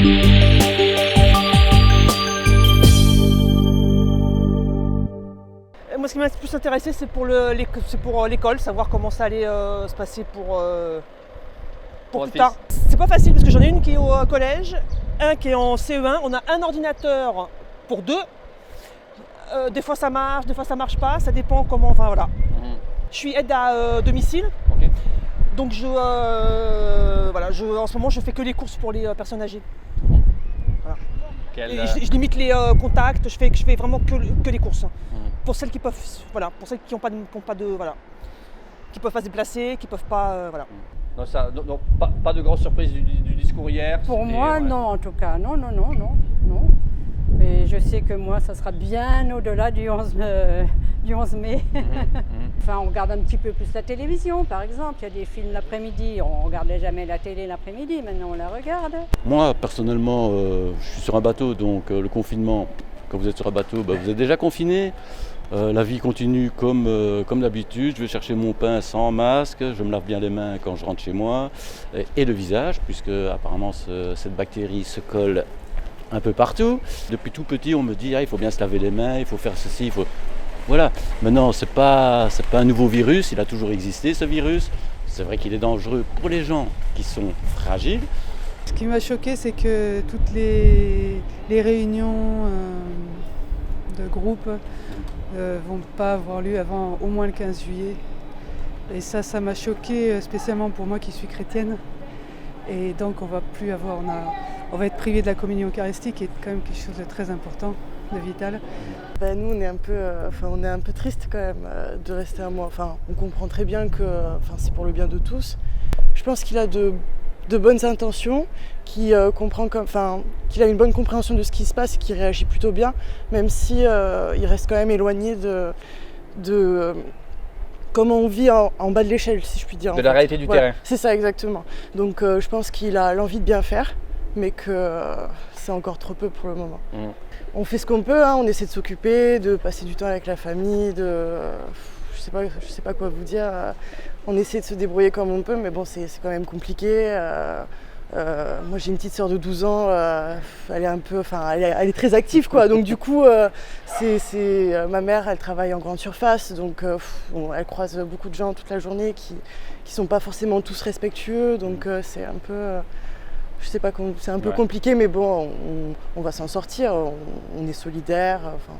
Moi, ce qui m'a le plus intéressé, c'est pour l'école, savoir comment ça allait se passer pour plus tard. C'est pas facile parce que j'en ai une qui est au collège, un qui est en CE1. On a un ordinateur pour deux. Des fois ça marche, des fois ça marche pas. Ça dépend comment. Enfin voilà. Je suis aide à domicile. Ok. Donc en ce moment, je fais que les courses pour les personnes âgées. Voilà. Et je limite les contacts. Je fais vraiment que les courses. Pour celles qui peuvent, pour celles qui qui peuvent pas se déplacer, qui peuvent pas, voilà. Donc, pas de grosse surprise du discours hier. Pour moi, non, en tout cas, non. Mais je sais que moi, ça sera bien au-delà du 11 mai. Enfin, on regarde un petit peu plus la télévision, par exemple. Il y a des films l'après-midi. On ne regardait jamais la télé l'après-midi, maintenant on la regarde. Moi, personnellement, je suis sur un bateau, donc le confinement, quand vous êtes sur un bateau, vous êtes déjà confiné. La vie continue comme d'habitude. Je vais chercher mon pain sans masque. Je me lave bien les mains quand je rentre chez moi. Et le visage, puisque apparemment cette bactérie se colle un peu partout. Depuis tout petit, on me dit il faut bien se laver les mains, il faut faire ceci, il faut... Voilà. Maintenant, c'est pas un nouveau virus. Il a toujours existé, ce virus. C'est vrai qu'il est dangereux pour les gens qui sont fragiles. Ce qui m'a choqué, c'est que toutes les réunions de groupe vont pas avoir lieu avant au moins le 15 juillet. Et ça m'a choqué, spécialement pour moi qui suis chrétienne. Et donc on va être privé de la communion eucharistique, qui est quand même quelque chose de très important, de vital. Nous, on est un peu triste quand même de rester un mois. Enfin, on comprend très bien que c'est pour le bien de tous. Je pense qu'il a de bonnes intentions, qu'il a une bonne compréhension de ce qui se passe et qu'il réagit plutôt bien, même si il reste quand même éloigné de comment on vit en bas de l'échelle, si je puis dire. De la réalité du terrain. C'est ça, exactement. Donc je pense qu'il a l'envie de bien faire, mais que c'est encore trop peu pour le moment. On fait ce qu'on peut, on essaie de s'occuper, de passer du temps avec la famille, je sais pas quoi vous dire. On essaie de se débrouiller comme on peut, mais bon, c'est quand même compliqué. Moi, j'ai une petite sœur de 12 ans, elle est très active, quoi. Donc du coup, ma mère, elle travaille en grande surface, donc elle croise beaucoup de gens toute la journée qui sont pas forcément tous respectueux, donc c'est un peu... Je sais pas, c'est un peu compliqué, mais bon, on va s'en sortir, on est solidaires.